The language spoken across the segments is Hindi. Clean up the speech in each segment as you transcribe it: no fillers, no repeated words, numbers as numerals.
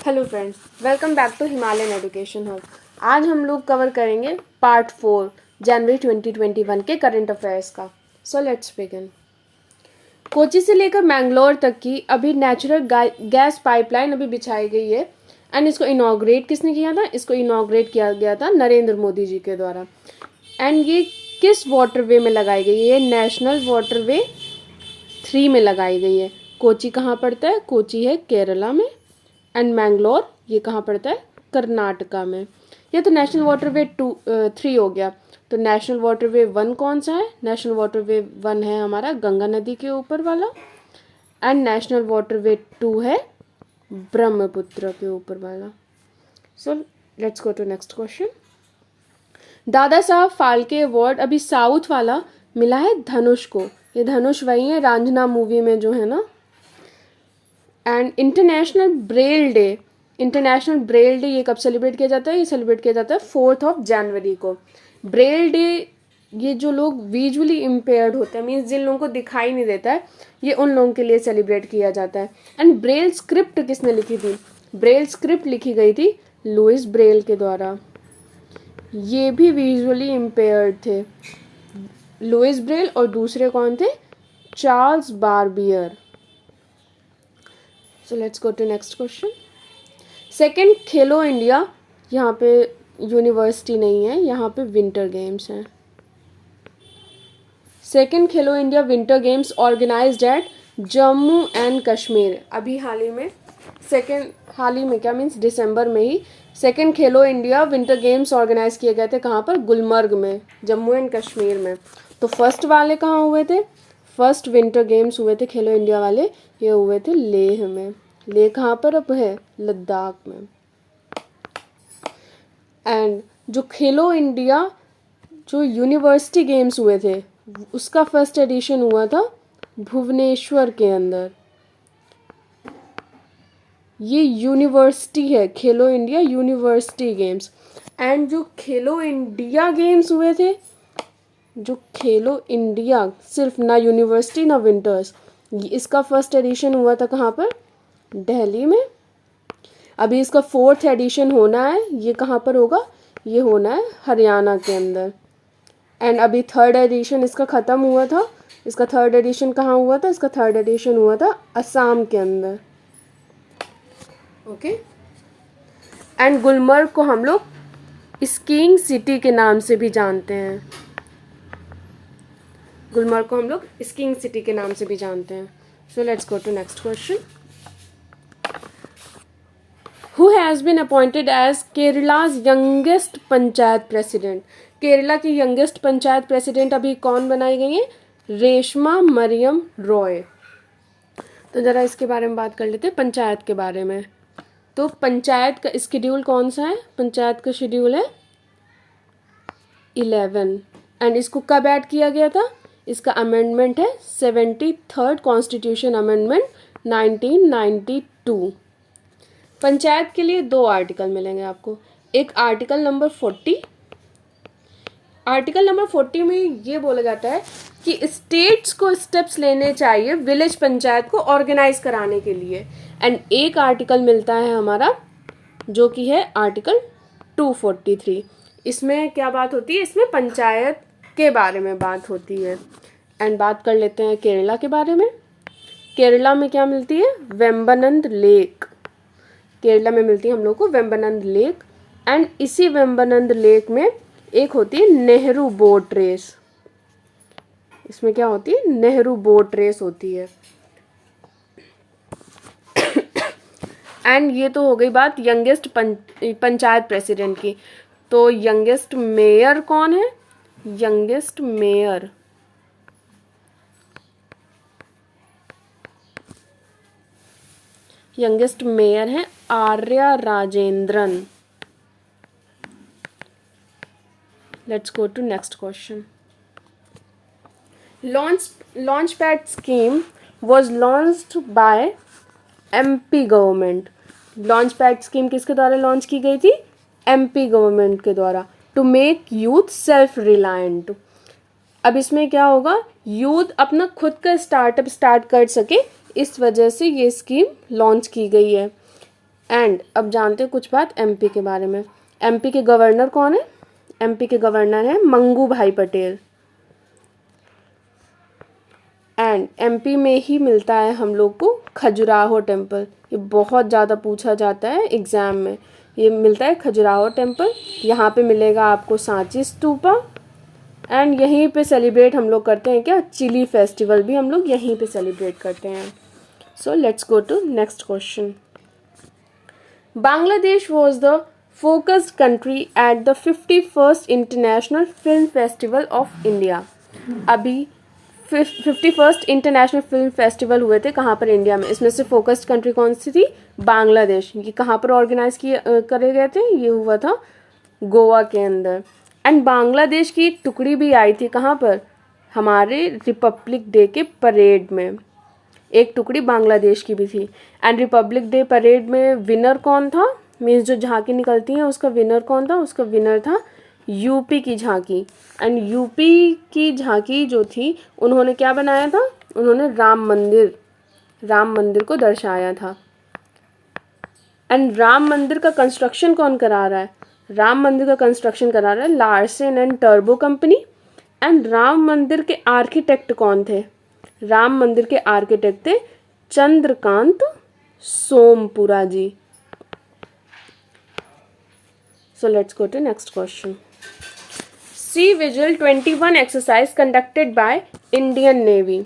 Hello friends, welcome back to Himalayan education hub. आज हम लोग कवर करेंगे पार्ट 4 जनवरी 2021 के करंट अफेयर्स का। So let's begin. कोची से लेकर मैंगलोर तक की अभी नेचुरल गैस पाइपलाइन अभी बिछाई गई है एंड इसको इनॉग्रेट किसने किया था? इसको इनॉग्रेट किया गया था नरेंद्र मोदी जी के द्वारा। एंड ये किस वाटरवे में लगाई गई है? ये नेशनल वाटरवे 3 में लगाई गई है। कोची कहाँ पड़ता है? कोची है केरला में एंड मैंगलोर ये कहाँ पड़ता है? कर्नाटका में। ये तो नेशनल वाटरवे 3 हो गया। तो नेशनल वाटरवे 1 कौन सा है? नेशनल वाटरवे 1 है हमारा गंगा नदी के ऊपर वाला एंड नेशनल वाटरवे 2 है ब्रह्मपुत्र के ऊपर वाला। So let's go to next question. Dada Saheb Phalke award अभी साउथ वाला मिला है धनुष को। ये धनुष वही है रांझना मूवी में जो है ना। एंड इंटरनेशनल ब्रेल डे ये कब सेलिब्रेट किया जाता है? ये सेलिब्रेट किया जाता है 4 जनवरी को। ब्रेल डे ये जो लोग विजुअली इम्पेयर्ड होते हैं, मीन्स जिन लोगों को दिखाई नहीं देता है, ये उन लोगों के लिए सेलिब्रेट किया जाता है। एंड ब्रेल स्क्रिप्ट किसने लिखी थी? ब्रेल स्क्रिप्ट लिखी गई थी लुइस ब्रेल के द्वारा। ये भी विजुअली इम्पेयर्ड थे, लुइस ब्रेल और दूसरे कौन थे? Charles Barbier. So let's go to next question. Second Khelo India, यहाँ पे यूनिवर्सिटी नहीं है, यहाँ पे विंटर गेम्स हैं। Second Khelo India winter games organized at Jammu and Kashmir. अभी हाल ही में क्या मीन्स दिसंबर में ही second Khelo India winter games organize किए गए थे। कहाँ पर? गुलमर्ग में, जम्मू एंड कश्मीर में। तो फर्स्ट वाले कहाँ हुए थे? फर्स्ट विंटर गेम्स हुए थे खेलो इंडिया वाले, ये हुए थे लेह में। लेह कहाँ पर अब है? लद्दाख में। एंड जो खेलो इंडिया जो यूनिवर्सिटी गेम्स हुए थे उसका फर्स्ट एडिशन हुआ था भुवनेश्वर के अंदर। ये यूनिवर्सिटी है, खेलो इंडिया यूनिवर्सिटी गेम्स। एंड जो खेलो इंडिया गेम्स हुए थे, जो खेलो इंडिया सिर्फ ना यूनिवर्सिटी ना विंटर्स, इसका फर्स्ट एडिशन हुआ था कहाँ पर? दिल्ली में। अभी इसका 4th एडिशन होना है, ये कहाँ पर होगा? ये होना है हरियाणा के अंदर। एंड अभी 3rd एडिशन इसका ख़त्म हुआ था। इसका 3rd एडिशन कहाँ हुआ था? इसका 3rd एडिशन हुआ था असम के अंदर। ओके। एंड गुलमर्ग को हम लोग स्कीइंग सिटी के नाम से भी जानते हैं। गुलमर्ग को हम लोग स्कीइंग सिटी के नाम से भी जानते हैं। So let's go to next question. Who has been appointed as Kerala's youngest panchayat president? Kerala की यंगेस्ट पंचायत प्रेसिडेंट अभी कौन बनाई गई है? रेशमा मरियम रॉय। तो ज़रा इसके बारे में बात कर लेते हैं, पंचायत के बारे में। तो पंचायत का शेड्यूल कौन सा है? पंचायत का शेड्यूल है 11। एंड इसको कब ऐड किया गया था? इसका अमेंडमेंट है 73rd कॉन्स्टिट्यूशन अमेंडमेंट 1992। पंचायत के लिए 2 आर्टिकल मिलेंगे आपको। एक आर्टिकल नंबर 40। आर्टिकल नंबर 40 में ये बोला जाता है कि स्टेट्स को स्टेप्स लेने चाहिए विलेज पंचायत को ऑर्गेनाइज कराने के लिए। एंड एक आर्टिकल मिलता है हमारा जो कि है आर्टिकल 243। इसमें क्या बात होती है? इसमें पंचायत के बारे में बात होती है। एंड बात कर लेते हैं केरला के बारे में। केरला में क्या मिलती है? वेम्बनंद लेक। केरला में मिलती है हम लोग को वेम्बनंद लेक। एंड इसी वेम्बनंद लेक में एक होती है नेहरू बोट रेस। इसमें क्या होती है? नेहरू बोट रेस होती है। एंड ये तो हो गई बात यंगेस्ट पंचायत प्रेसिडेंट की। तो यंगेस्ट मेयर कौन है? यंगेस्ट मेयर है Arya Rajendran. Let's go to next question. Launch pad scheme was launched by MP government. लॉन्च पैड स्कीम किसके द्वारा लॉन्च की गई थी? MP गवर्नमेंट के द्वारा। To make youth self reliant. अब इसमें क्या होगा? यूथ अपना खुद का स्टार्टअप स्टार्ट कर सके, इस वजह से ये स्कीम लॉन्च की गई है। एंड अब जानते हैं कुछ बात एमपी के बारे में। एमपी के गवर्नर कौन है? एमपी के गवर्नर हैं मंगू भाई पटेल। एंड एमपी में ही मिलता है हम लोग को खजुराहो टेम्पल। ये बहुत ज़्यादा पूछा जाता है एग्ज़ाम में। ये मिलता है खजुराहो टेम्पल। यहाँ पे मिलेगा आपको सांची स्तूपा। एंड यहीं पे सेलिब्रेट हम लोग करते हैं क्या? चिली फेस्टिवल भी हम लोग यहीं पे सेलिब्रेट करते हैं। So let's go to next question. Bangladesh was the focused country at the 51st international film festival of India. अभी 51st इंटरनेशनल फिल्म फेस्टिवल हुए थे कहाँ पर? इंडिया में। इसमें से फोकस्ड कंट्री कौन सी थी? बांग्लादेश। ये कहाँ पर ऑर्गेनाइज किए करे गए थे? ये हुआ था गोवा के अंदर। एंड बांग्लादेश की एक टुकड़ी भी आई थी कहाँ पर? हमारे रिपब्लिक डे के परेड में एक टुकड़ी बांग्लादेश की भी थी। एंड रिपब्लिक डे परेड में विनर कौन था? मीन्स जो झांकी निकलती है उसका विनर कौन था? उसका विनर था यूपी की झांकी। एंड यूपी की झांकी जो थी उन्होंने क्या बनाया था? उन्होंने राम मंदिर को दर्शाया था। एंड राम मंदिर का कंस्ट्रक्शन कौन करा रहा है? राम मंदिर का कंस्ट्रक्शन करा रहा है Larsen and turbo company. And Ram मंदिर के आर्किटेक्ट कौन थे? राम मंदिर के आर्किटेक्ट थे Chandrakant Sompura ji. So let's go to next question. Sea vigil 21 exercise conducted by Indian Navy.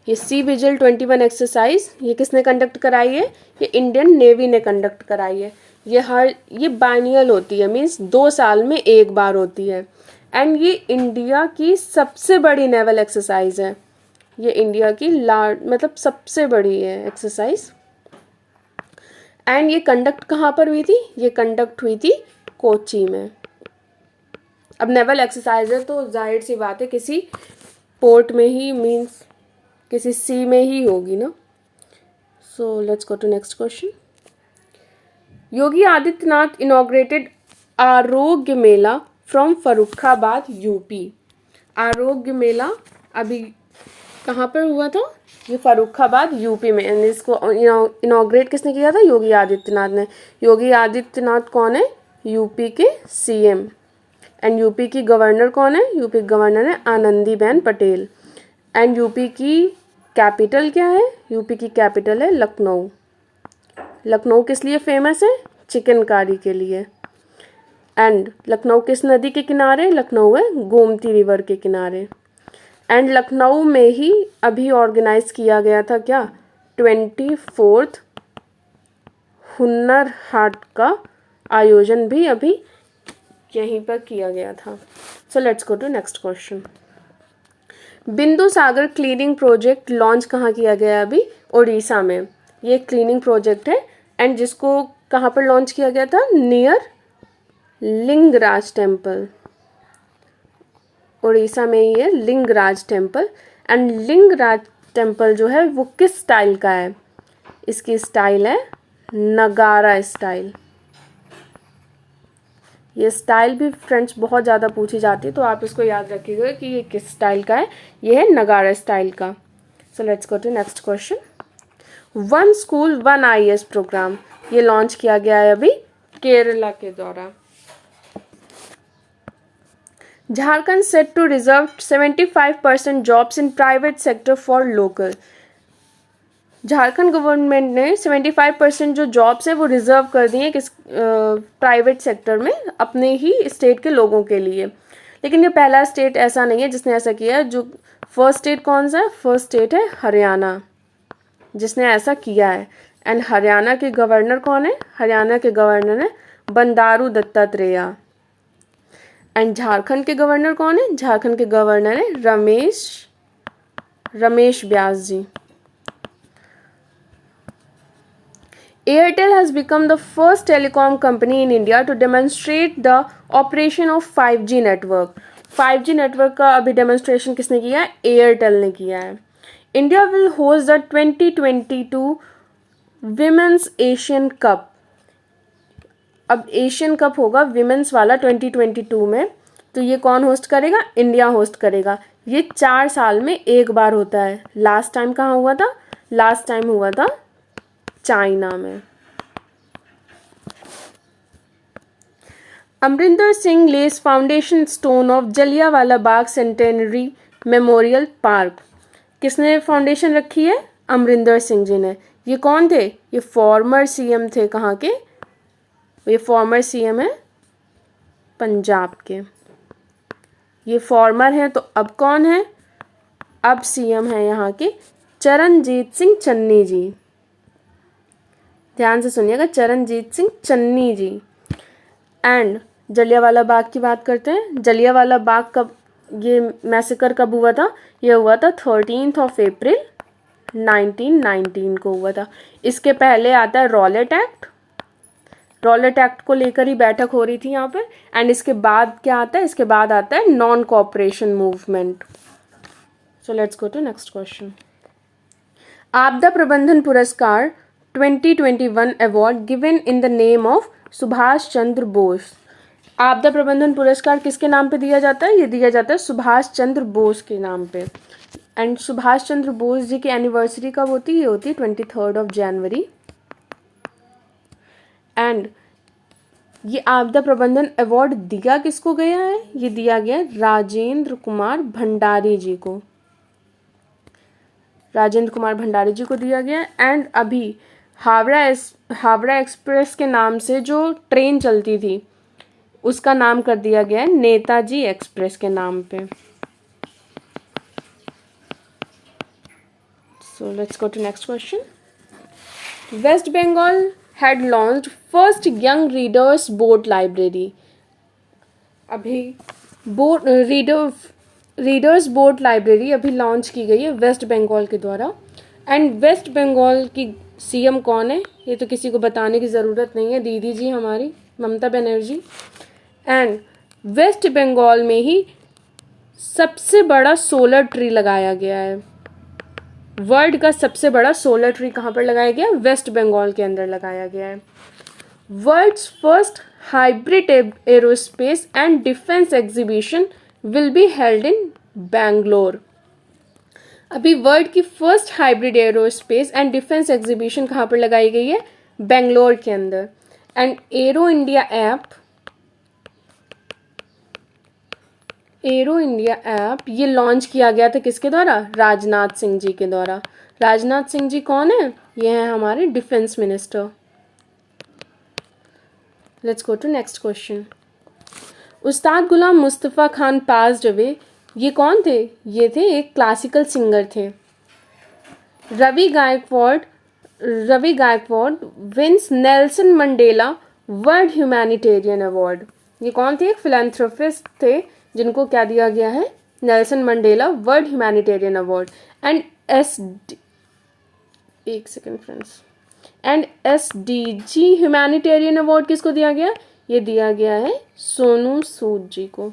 ये सी विजिल 21 एक्सरसाइज ये किसने कंडक्ट कराई है? ये इंडियन नेवी ने कंडक्ट कराई है। ये बाइनियल होती है, मीन्स 2 साल में एक बार होती है। एंड ये इंडिया की सबसे बड़ी नेवल एक्सरसाइज है। ये इंडिया की मतलब सबसे बड़ी है एक्सरसाइज। एंड ये कंडक्ट कहाँ पर हुई थी? ये कंडक्ट हुई थी कोची में। अब नेवल एक्सरसाइज है तो जाहिर सी बात है किसी पोर्ट में ही, मीन्स किसी सी में ही होगी ना। So let's go to next question. Yogi Adityanath inaugurated Arogya Mela from Farrukhabad UP. आरोग्य मेला अभी कहाँ पर हुआ था? ये फर्रुखाबाद यूपी में। एंड इसको इनॉग्रेट किसने किया था? योगी आदित्यनाथ ने। योगी आदित्यनाथ कौन है? यूपी के सीएम। एंड यूपी की गवर्नर कौन है? यूपी की गवर्नर है आनंदीबेन पटेल। एंड यूपी की कैपिटल क्या है? यूपी की कैपिटल है लखनऊ। लखनऊ किस लिए फेमस है? चिकनकारी के लिए। एंड लखनऊ किस नदी के किनारे? लखनऊ है गोमती रिवर के किनारे। एंड लखनऊ में ही अभी ऑर्गेनाइज किया गया था क्या? 24th हुनर हाट का आयोजन भी अभी यहीं पर किया गया था। So let's go to next question. Bindu Sagar cleaning project launch कहाँ किया गया? अभी उड़ीसा में। ये क्लीनिंग प्रोजेक्ट है एंड जिसको कहाँ पर लॉन्च किया गया था? Near Lingaraj temple. उड़ीसा में ही है Lingaraj temple. And Lingaraj temple जो है वो किस स्टाइल का है? इसकी स्टाइल है नगारा स्टाइल। ये स्टाइल भी फ्रेंड्स बहुत ज़्यादा पूछी जाती है तो आप इसको याद रखिएगा कि ये किस स्टाइल का है। ये है नगारा स्टाइल का। So let's go to next question. One school one IAS programme ये लॉन्च किया गया है अभी केरला के द्वारा। Jharkhand set to reserve 75% jobs in private sector for local. Jharkhand government ने 75% जो जॉब्स हैं वो रिजर्व कर दी हैं किस प्राइवेट सेक्टर में अपने ही स्टेट के लोगों के लिए। लेकिन ये पहला स्टेट ऐसा नहीं है जिसने ऐसा किया है। जो फर्स्ट स्टेट कौन सा है? फर्स्ट स्टेट है हरियाणा जिसने ऐसा किया है। एंड हरियाणा के गवर्नर कौन है? हरियाणा के गवर्नर है बंडारू दत्तात्रेय। एंड झारखंड के गवर्नर कौन है? झारखंड के गवर्नर है रमेश व्यास जी। Airtel has become the first telecom company in India to demonstrate the operation of 5G network. 5G network का अभी डेमोन्स्ट्रेशन किसने किया है? एयरटेल ने किया है। India will host the 2022 women's Asian cup. अब एशियन कप होगा विमेंस वाला 2022 में, तो ये कौन होस्ट करेगा? इंडिया होस्ट करेगा। ये 4 साल में एक बार होता है। लास्ट टाइम कहाँ हुआ था? लास्ट टाइम हुआ था चाइना में। Amarinder Singh less foundation stone of Jallianwala Bagh centenary memorial park. किसने फाउंडेशन रखी है? अमरिंदर सिंह जी ने। ये कौन थे? ये फॉर्मर सीएम थे। कहाँ के? ये फॉर्मर सीएम है पंजाब के। ये फॉर्मर हैं तो अब कौन है? अब सीएम है यहाँ के चरणजीत सिंह चन्नी जी। ध्यान से सुनिएगा, चरणजीत सिंह चन्नी जी। एंड जलियांवाला बाग की बात करते हैं। जलियांवाला बाग कब, ये मैसेकर कब हुआ था? ये हुआ था 13 अप्रैल 1919 को हुआ था। इसके पहले आता है रॉलेट एक्ट। रॉलेट एक्ट को लेकर ही बैठक हो रही थी यहाँ पर। एंड इसके बाद क्या आता है? इसके बाद आता है non cooperation movement. So let's go to next question. आपदा प्रबंधन पुरस्कार 2021 award given in the name of Subhash Chandra Bose. आपदा प्रबंधन पुरस्कार किसके नाम पे दिया जाता है? ये दिया जाता है सुभाष चंद्र बोस के नाम पे। एंड सुभाष चंद्र बोस जी की एनिवर्सरी कब होती है? ये होती है 23 जनवरी। एंड ये आपदा प्रबंधन अवार्ड दिया किसको गया है? ये दिया गया राजेंद्र कुमार भंडारी जी को। राजेंद्र कुमार भंडारी जी को दिया गया। एंड अभी हावड़ा एक्सप्रेस के नाम से जो ट्रेन चलती थी उसका नाम कर दिया गया है नेताजी एक्सप्रेस के नाम पे। So let's go to next question. West Bengal had launched first young readers board library। अभी रीडर्स बोर्ड लाइब्रेरी अभी लॉन्च की गई है वेस्ट बंगाल के द्वारा। एंड वेस्ट बंगाल की सीएम कौन है? ये तो किसी को बताने की ज़रूरत नहीं है, दीदी जी हमारी ममता बनर्जी। एंड वेस्ट बंगाल में ही सबसे बड़ा सोलर ट्री लगाया गया है। वर्ल्ड का सबसे बड़ा सोलर ट्री कहाँ पर लगाया गया? वेस्ट बंगाल के अंदर लगाया गया है। World's first hybrid aerospace and defence exhibition will be held in Bangalore. अभी वर्ल्ड की first hybrid aerospace and defence exhibition कहाँ पर लगाई गई है? बेंगलोर के अंदर। एंड एरो इंडिया ऐप ये लॉन्च किया गया था किसके द्वारा? राजनाथ सिंह जी के द्वारा। राजनाथ सिंह जी कौन है? ये हैं हमारे defence minister. Let's go to next question. Ustad Ghulam Mustafa Khan passed away. ये कौन थे? ये थे एक क्लासिकल सिंगर थे। Ravi Gaikwad wins Nelson Mandela world humanitarian award. ये कौन थे? एक फिलैंथ्रोपिस्ट थे जिनको क्या दिया गया है? Nelson Mandela world humanitarian award. And SDG humanitarian award किसको दिया गया? ये दिया गया है सोनू सूद जी को।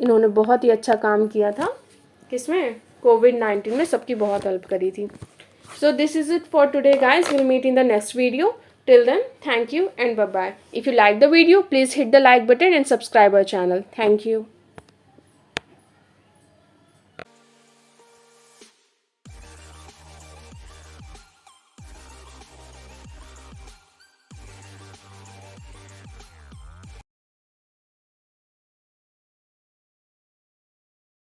इन्होंने बहुत ही अच्छा काम किया था। किसमें? कोविड-19 में सबकी बहुत हेल्प करी थी। So this is it for today, guys. We'll meet in the next video. Till then, thank you and bye-bye. If you like the video, please hit the like button and subscribe our channel. Thank you.